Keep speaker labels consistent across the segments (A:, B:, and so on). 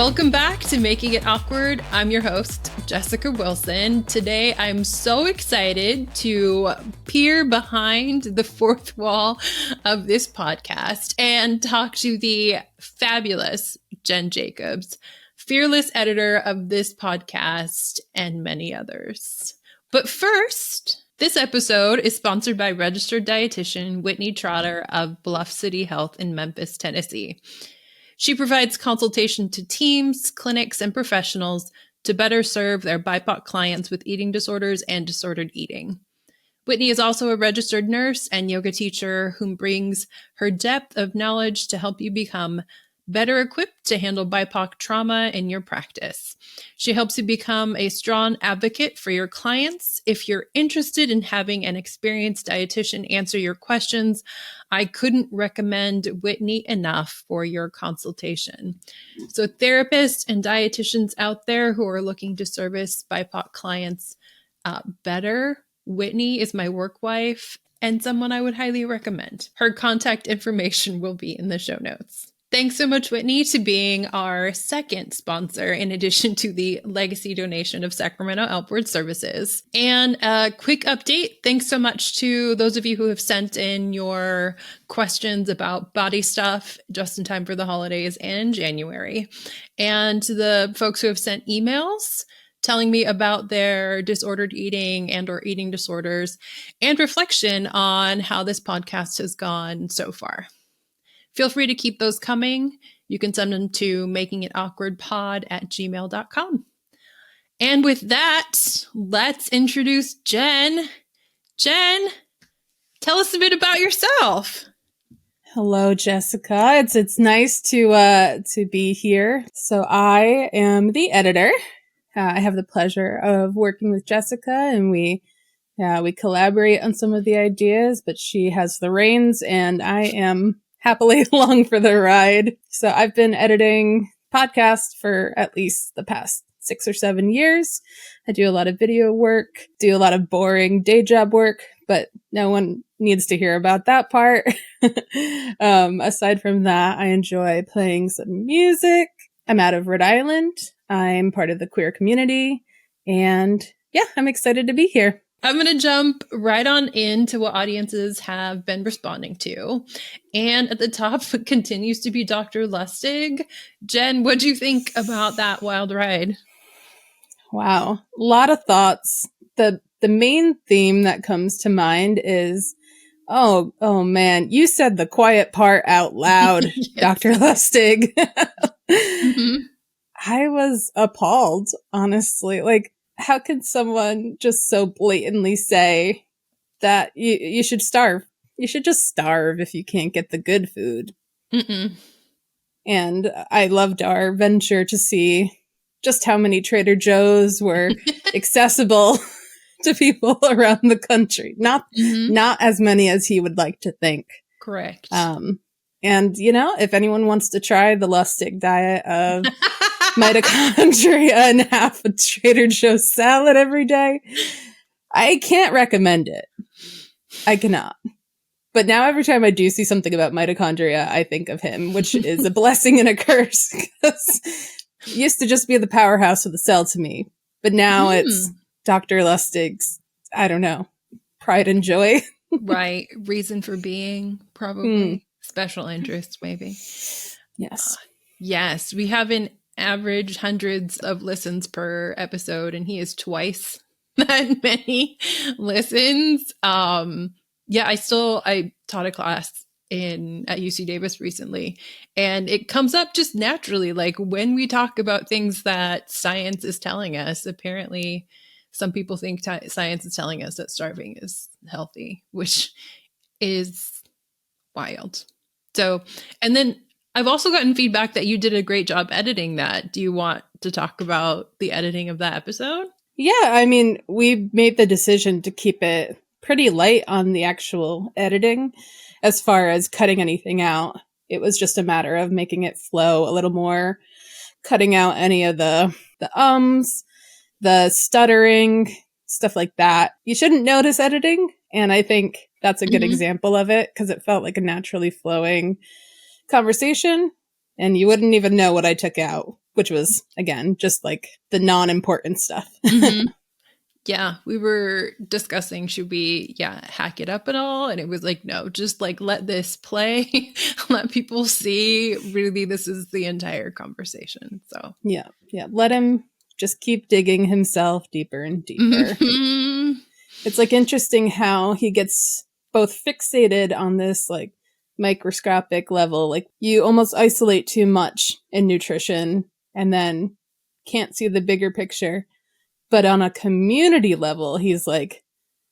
A: Welcome back to Making It Awkward. I'm your host, Jessica Wilson. Today, I'm so excited to peer behind the fourth wall of this podcast and talk to the fabulous Jen Jacobs, fearless editor of this podcast and many others. But first, this episode is sponsored by registered dietitian Whitney Trotter of Bluff City Health in Memphis, Tennessee. She provides consultation to teams, clinics, and professionals to better serve their BIPOC clients with eating disorders and disordered eating. Whitney is also a registered nurse and yoga teacher who brings her depth of knowledge to help you become better equipped to handle BIPOC trauma in your practice. She helps you become a strong advocate for your clients. If you're interested in having an experienced dietitian answer your questions, I couldn't recommend Whitney enough for your consultation. So therapists and dietitians out there who are looking to service BIPOC clients better, Whitney is my work wife and someone I would highly recommend. Her contact information will be in the show notes. Thanks so much, Whitney, to being our second sponsor, in addition to the legacy donation of Sacramento Outward Services. And a quick update. Thanks so much to those of you who have sent in your questions about body stuff just in time for the holidays in January. And to the folks who have sent emails telling me about their disordered eating and or eating disorders and reflection on how this podcast has gone so far. Feel free to keep those coming. You can send them to makingitawkwardpod@gmail.com. And with that, let's introduce Jen. Jen, tell us a bit about yourself.
B: Hello, Jessica. It's nice to be here. So I am the editor. I have the pleasure of working with Jessica, and we collaborate on some of the ideas, but she has the reins, and I am happily along for the ride. So I've been editing podcasts for at least the past 6 or 7 years. I do a lot of video work, do a lot of boring day job work, but no one needs to hear about that part. Aside from that, I enjoy playing some music. I'm out of Rhode Island. I'm part of the queer community. And yeah, I'm excited to be here.
A: I'm going to jump right on into what audiences have been responding to. And at the top continues to be Dr. Lustig. Jen, what do you think about that wild ride?
B: Wow. A lot of thoughts. The main theme that comes to mind is, oh man, you said the quiet part out loud, yes. Dr. Lustig. Mm-hmm. I was appalled, honestly. Like, how can someone just so blatantly say that you should starve? You should just starve if you can't get the good food. Mm-mm. And I loved our venture to see just how many Trader Joe's were accessible to people around the country. Not as many as he would like to think.
A: Correct.
B: And, if anyone wants to try the Lustig diet of mitochondria and half a Trader Joe's salad every day, I can't recommend it. I cannot. But now every time I do see something about mitochondria, I think of him, which is a blessing and a curse. Because it used to just be the powerhouse of the cell to me. But now it's Dr. Lustig's, I don't know, pride and joy.
A: Right. Reason for being, probably. Special interest, maybe.
B: Yes.
A: Yes. We have an average hundreds of listens per episode, and he is twice that many listens. Yeah, I taught a class at UC Davis recently, and it comes up just naturally. Like when we talk about things that science is telling us, apparently some people think science is telling us that starving is healthy, which is wild. So, and then I've also gotten feedback that you did a great job editing that. Do you want to talk about the editing of that episode?
B: Yeah, I mean, we made the decision to keep it pretty light on the actual editing as far as cutting anything out. It was just a matter of making it flow a little more, cutting out any of the the stuttering, stuff like that. You shouldn't notice editing, and I think that's a good example of it because it felt like a naturally flowing conversation, and you wouldn't even know what I took out which was, again, just like the non-important stuff.
A: Mm-hmm. Yeah, we were discussing, should we, hack it up at all? And it was like, no, just like let this play, let people see. Really, this is the entire conversation. So,
B: yeah. Let him just keep digging himself deeper and deeper.
A: Mm-hmm.
B: It's like interesting how he gets both fixated on this like microscopic level, like you almost isolate too much in nutrition and then can't see the bigger picture. But on a community level, he's like,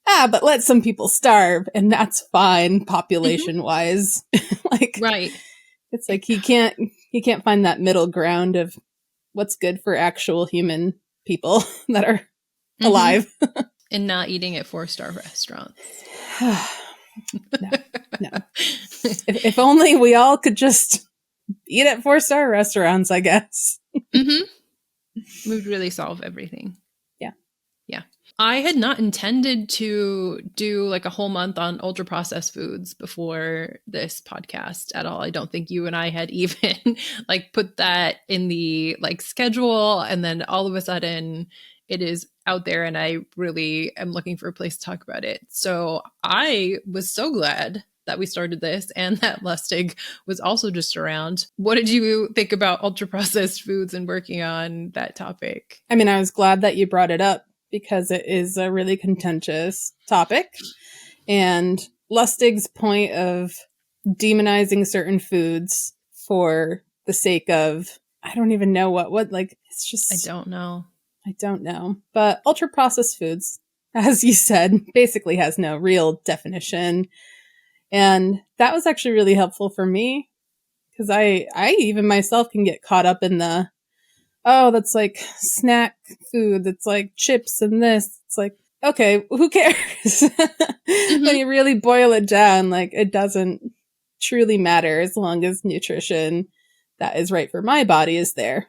B: but let some people starve and that's fine population wise. Like,
A: Right.
B: It's like he can't find that middle ground of what's good for actual human people that are alive.
A: And not eating at 4-star restaurants.
B: No. If only we all could just eat at 4-star restaurants, I guess.
A: Mm-hmm. Would really solve everything. Yeah. I had not intended to do like a whole month on ultra processed foods before this podcast at all. I don't think you and I had even like put that in the like schedule. And then all of a sudden it is out there and I really am looking for a place to talk about it. So I was so glad that we started this and that Lustig was also just around. What did you think about ultra processed foods and working on that topic?
B: I mean, I was glad that you brought it up because it is a really contentious topic. And Lustig's point of demonizing certain foods for the sake of, I don't even know what like, it's just... I don't know. But ultra processed foods, as you said, basically has no real definition. And that was actually really helpful for me because I even myself can get caught up in the, that's like snack food. That's like chips and this. It's like, okay, who cares? When you really boil it down, like it doesn't truly matter as long as nutrition that is right for my body is there.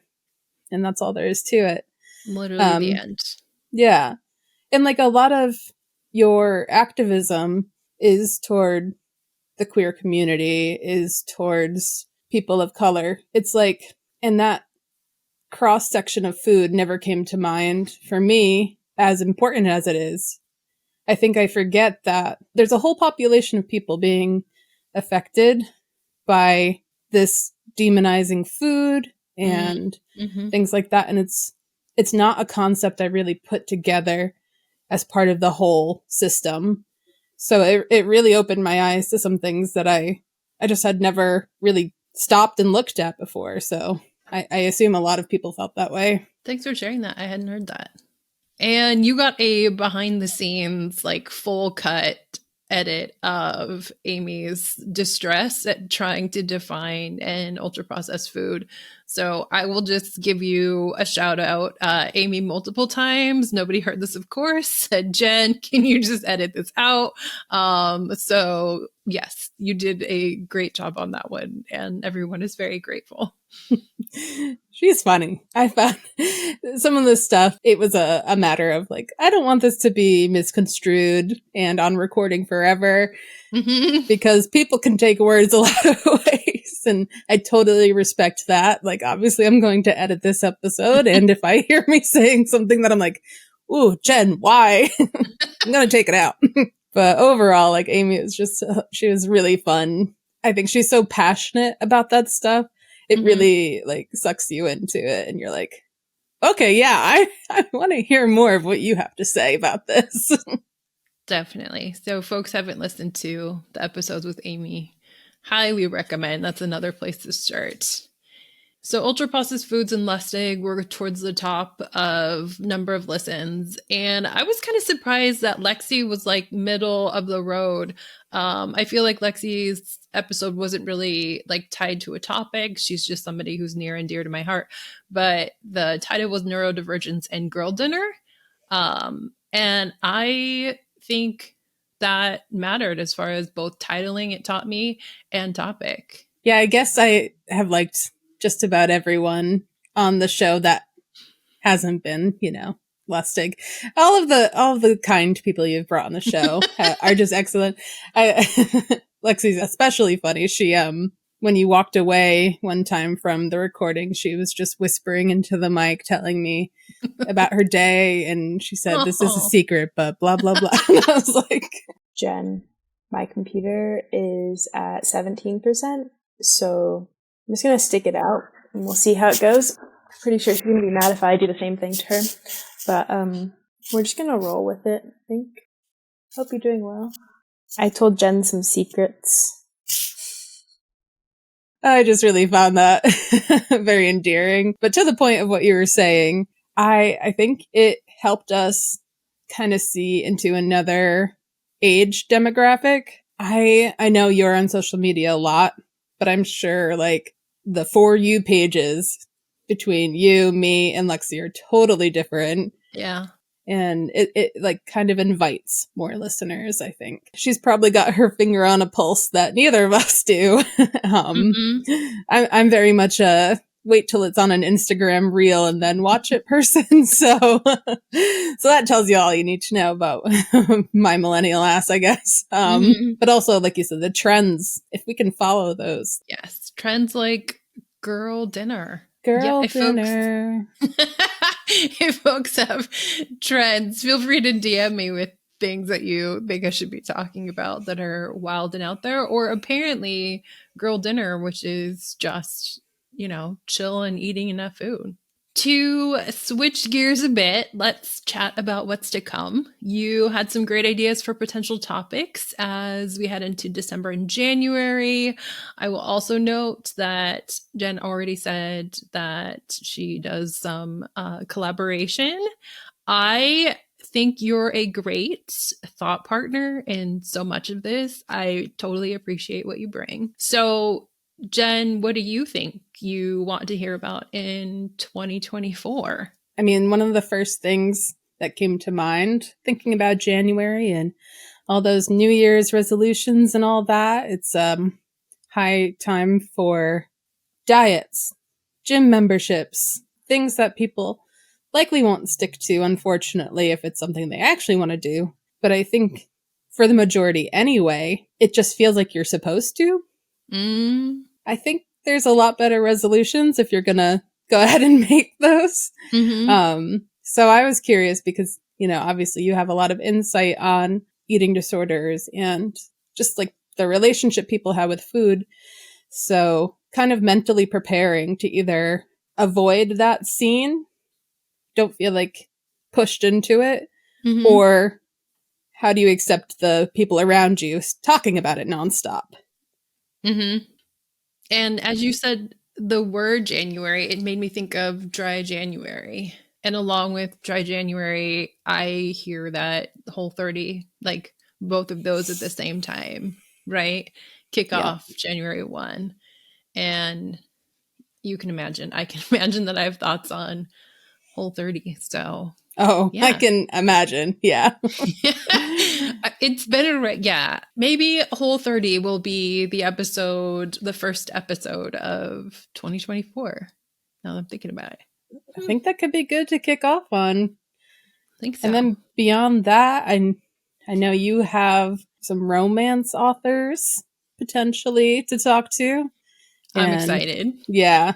B: And that's all there is to it.
A: Literally the end.
B: Yeah. And like a lot of your activism is toward the queer community, is towards people of color. It's like, and that cross section of food never came to mind for me, as important as it is. I think I forget that there's a whole population of people being affected by this demonizing food and things like that. And it's not a concept I really put together as part of the whole system. So it really opened my eyes to some things that I just had never really stopped and looked at before. So I assume a lot of people felt that way.
A: Thanks for sharing that. I hadn't heard that. And you got a behind the scenes, like full cut edit of Amy's distress at trying to define an ultra processed food. So I will just give you a shout out. Amy multiple times, nobody heard this, of course, said, Jen, can you just edit this out? So yes, you did a great job on that one. And everyone is very grateful.
B: She's funny. I found some of this stuff, it was a matter of like, I don't want this to be misconstrued and on recording forever because people can take words a lot of ways. And I totally respect that. Like, obviously I'm going to edit this episode. And if I hear me saying something that I'm like, ooh, Jen, why? I'm going to take it out. But overall, like Amy was just, she was really fun. I think she's so passionate about that stuff. It really like sucks you into it and you're like, okay, yeah, I want to hear more of what you have to say about this.
A: Definitely. So folks haven't listened to the episodes with Amy, highly recommend. That's another place to start. So ultra processed foods and Lustig were towards the top of number of listens. And I was kind of surprised that Lexi was like middle of the road. I feel like Lexi's episode wasn't really like tied to a topic. She's just somebody who's near and dear to my heart. But the title was Neurodivergence and Girl Dinner. And I think that mattered as far as both titling it taught me and topic.
B: Yeah, I guess I have liked just about everyone on the show that hasn't been, Lustig. All of the kind people you've brought on the show are just excellent. Lexi's especially funny. She when you walked away one time from the recording, she was just whispering into the mic, telling me about her day. And she said, this is a secret, but blah, blah, blah. And I was like,
C: Jen, my computer is at 17%. So I'm just going to stick it out and we'll see how it goes. Pretty sure she's going to be mad if I do the same thing to her. But we're just going to roll with it, I think. Hope you're doing well. I told Jen some secrets.
B: I just really found that very endearing. But to the point of what you were saying, I think it helped us kind of see into another age demographic. I know you're on social media a lot, but I'm sure like the For You pages between you, me, and Lexi are totally different.
A: Yeah.
B: And it like kind of invites more listeners, I think. She's probably got her finger on a pulse that neither of us do. I'm very much a wait till it's on an Instagram reel and then watch it person. So that tells you all you need to know about my millennial ass, I guess. But also, like you said, the trends, if we can follow those.
A: Yes. Trends like girl dinner.
B: Girl dinner.
A: If folks have trends, feel free to DM me with things that you think I should be talking about that are wild and out there. Or apparently girl dinner, which is just, chill and eating enough food. To switch gears a bit, let's chat about what's to come. You had some great ideas for potential topics as we head into December and January. I will also note that Jen already said that she does some collaboration. I think you're a great thought partner in so much of this. I totally appreciate what you bring. So, Jen, what do you think you want to hear about in 2024?
B: I mean, one of the first things that came to mind thinking about January and all those New Year's resolutions and all that, it's high time for diets, gym memberships, things that people likely won't stick to, unfortunately, if it's something they actually want to do. But I think for the majority anyway, it just feels like you're supposed to. I think there's a lot better resolutions if you're going to go ahead and make those. So I was curious because, obviously you have a lot of insight on eating disorders and just like the relationship people have with food. So kind of mentally preparing to either avoid that scene, don't feel like pushed into it, or how do you accept the people around you talking about it nonstop?
A: And as you said, the word January, it made me think of dry January. And along with dry January, I hear that Whole30, like both of those at the same time, right? Kick off January 1. And you can imagine, I can imagine that I have thoughts on Whole30. So,
B: yeah. I can imagine. Yeah.
A: It's better. Yeah. Maybe Whole30 will be the first episode of 2024. Now that I'm thinking about it.
B: I think that could be good to kick off on.
A: I think so.
B: And then beyond that, I know you have some romance authors potentially to talk to.
A: I'm excited.
B: Yeah.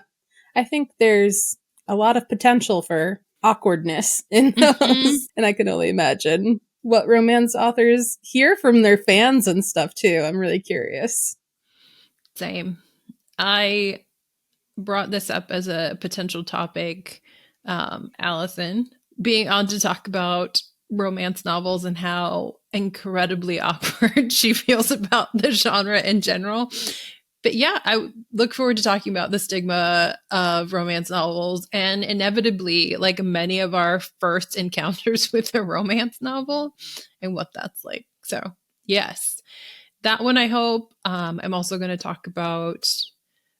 B: I think there's a lot of potential for awkwardness in those. And I can only imagine what romance authors hear from their fans and stuff too. I'm really curious.
A: Same. I brought this up as a potential topic. Allison being on to talk about romance novels and how incredibly awkward she feels about the genre in general. But yeah, I look forward to talking about the stigma of romance novels and inevitably, like many of our first encounters with a romance novel and what that's like. So yes, that one I hope. I'm also going to talk about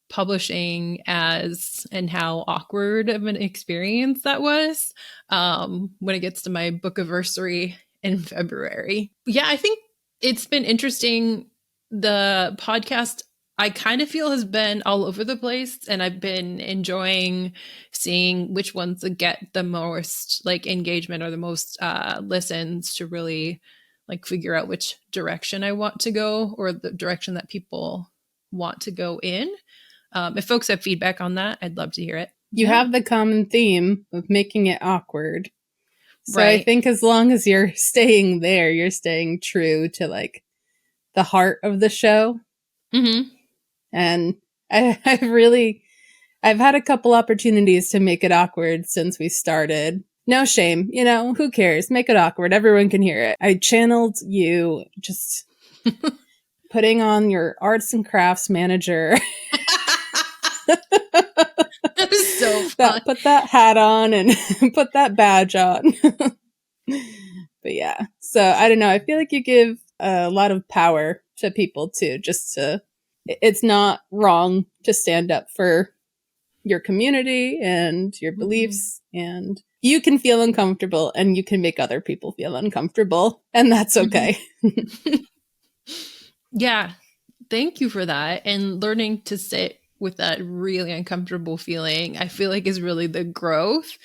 A: publishing and how awkward of an experience that was when it gets to my book anniversary in February. Yeah, I think it's been interesting. The podcast, I kind of feel, has been all over the place, and I've been enjoying seeing which ones get the most like engagement or the most listens to really like figure out which direction I want to go or the direction that people want to go in. If folks have feedback on that, I'd love to hear it.
B: You have the common theme of making it awkward. So
A: Right.
B: I think as long as you're staying there, you're staying true to like the heart of the show.
A: Mm-hmm.
B: And I've had a couple opportunities to make it awkward since we started. No shame, who cares? Make it awkward. Everyone can hear it. I channeled you just putting on your arts and crafts manager.
A: That was so fun.
B: Put that hat on and put that badge on. But yeah, so I don't know. I feel like you give a lot of power to people too. It's not wrong to stand up for your community and your beliefs, and you can feel uncomfortable and you can make other people feel uncomfortable, and that's okay.
A: Yeah. Thank you for that. And learning to sit with that really uncomfortable feeling, I feel like is really the growth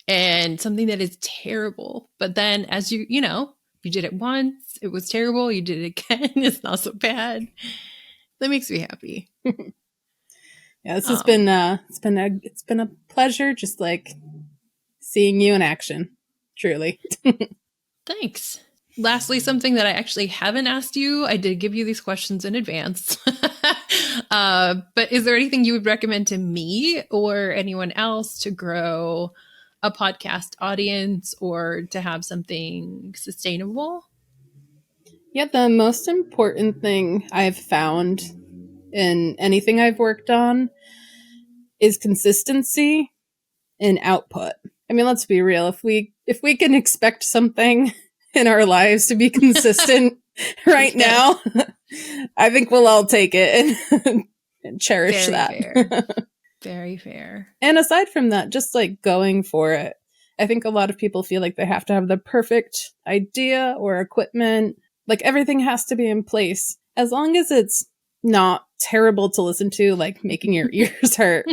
A: and something that is terrible. But then as you did it once, it was terrible. You did it again. It's not so bad. That makes me happy.
B: Yeah, this has been it's been a pleasure just like seeing you in action. Truly.
A: Thanks. Lastly, something that I actually haven't asked you, I did give you these questions in advance. But is there anything you would recommend to me or anyone else to grow a podcast audience or to have something sustainable?
B: Yeah, the most important thing I've found in anything I've worked on is consistency in output. I mean, let's be real. If we can expect something in our lives to be consistent right now, I think we'll all take it and cherish
A: Very
B: that.
A: fair. Very fair.
B: And aside from that, just like going for it. I think a lot of people feel like they have to have the perfect idea or equipment. Like everything has to be in place. As long as it's not terrible to listen to, like making your ears hurt,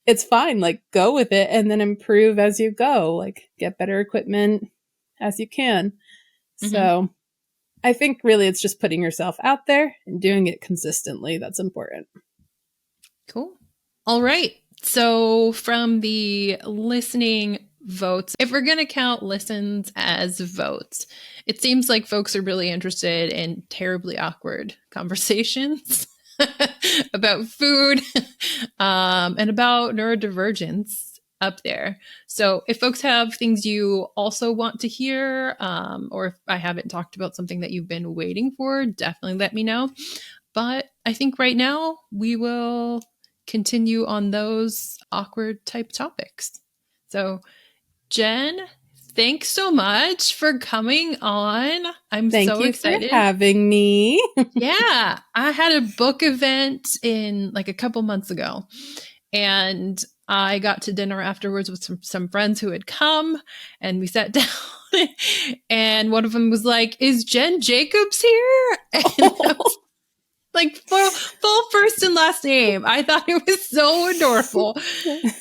B: it's fine. Like go with it and then improve as you go. Like get better equipment as you can. Mm-hmm. So I think really it's just putting yourself out there and doing it consistently. That's important.
A: Cool. All right. So from the listening votes, if we're going to count listens as votes, it seems like folks are really interested in terribly awkward conversations about food and about neurodivergence up there. So if folks have things you also want to hear, or if I haven't talked about something that you've been waiting for, definitely let me know. But I think right now we will continue on those awkward type topics. So Jen, thanks so much for coming on. I'm so excited.
B: Thank you for having me.
A: Yeah, I had a book event in like a couple months ago, and I got to dinner afterwards with some friends who had come, and we sat down, and one of them was like, "Is Jen Jacobs here?" And I was like, full first and last name. I thought it was so adorable.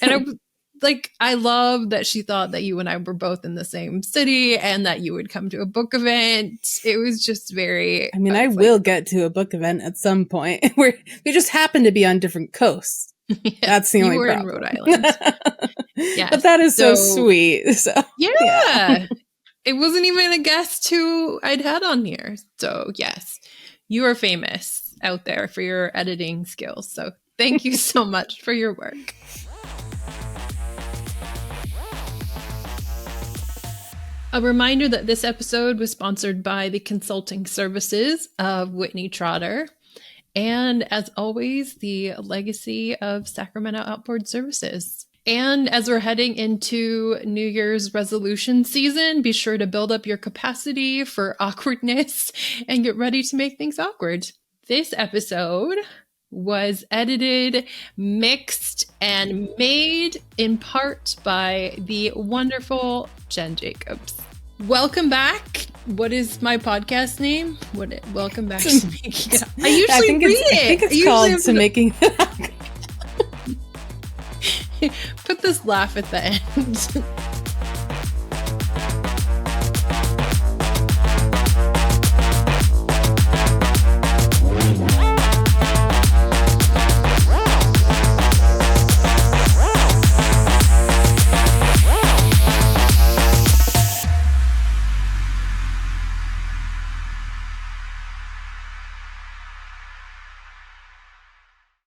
A: And I love that she thought that you and I were both in the same city and that you would come to a book event. It was just very...
B: I will get to a book event at some point. We just happen to be on different coasts. Yeah, that's the only problem.
A: You were in Rhode Island.
B: Yes. But that is so sweet. So,
A: yeah. It wasn't even a guest who I'd had on here. So yes, you are famous out there for your editing skills. So thank you so much for your work. A reminder that this episode was sponsored by the consulting services of Whitney Trotter. And as always, the legacy of Sacramento Outboard Services. And as we're heading into New Year's resolution season, be sure to build up your capacity for awkwardness and get ready to make things awkward. This episode was edited, mixed, and made in part by the wonderful Jen Jacobs. Welcome back. What is my podcast name? Welcome back to Making It. I usually read it.
B: I think it's called To Making It.
A: Put this laugh at the end.